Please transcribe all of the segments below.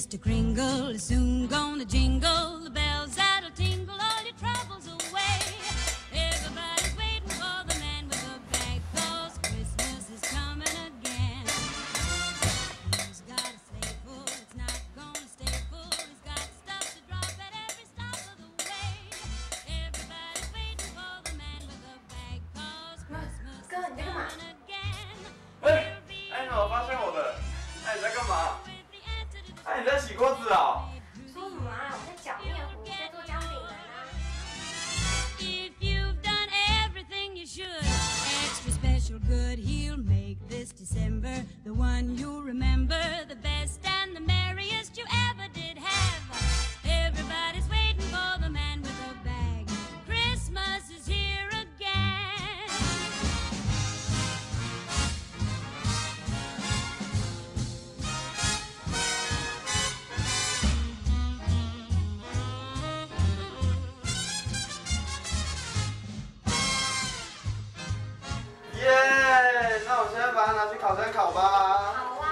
just a kringle is soon gonna jingle. The bells that'll tingle all your troubles away. Everybody's waiting for the man with the bag, 'cause Christmas is coming again. He's got a sleigh full, it's not gonna stay full. He's got stuff to drop at every stop of the way. Everybody's waiting for the man with the bag, 'cause Christmas is coming again. 哎，你怎么发现我的？哎，你在干嘛？哎，你在洗锅子啊？说什么啊？我在搅面糊，在做姜饼人啊。 If you've done everything you should, extra special good, he'll make this December the one you'll remember, the best and the merriest you ever did have. Everybody's waiting for the man with the bag. Christmas is here again. Yeah， 那我现在把它拿去烤箱烤吧。好啊。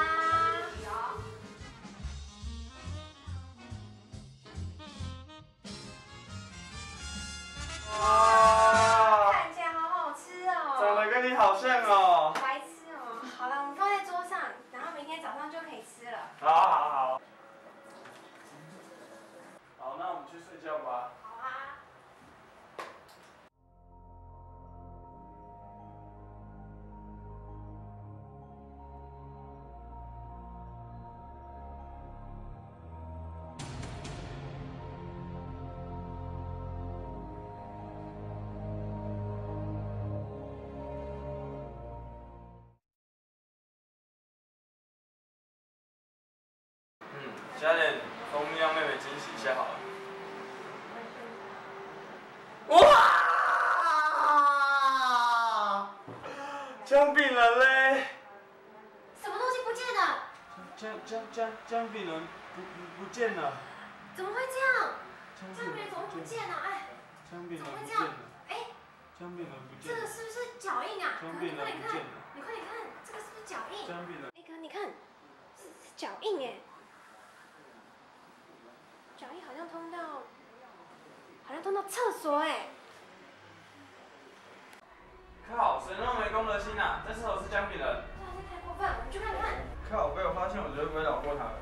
哇，看起来好好吃哦。长得跟你好像哦。白痴哦。好了，我们放在桌上，然后明天早上就可以吃了。好。好，那我们去睡觉吧。好啊。 加点蜂蜜让妹妹惊喜一下好了。哇！姜饼人嘞？什么东西不见了？姜饼人不见了。怎么会这样？姜饼人怎么不见了？哎，姜饼人怎么会这样？哎，姜饼人不见这个是不是脚印啊？姜饼人不见了。你快点看，这个是不是脚印？姜饼人。哎哥，你看，是脚印哎。 脚印好像通到厕所哎！靠，谁那么没公德心啊？在厕所吃姜饼人？这还是太过分了，我们去看看。靠，被我发现，我绝对不会饶过他的。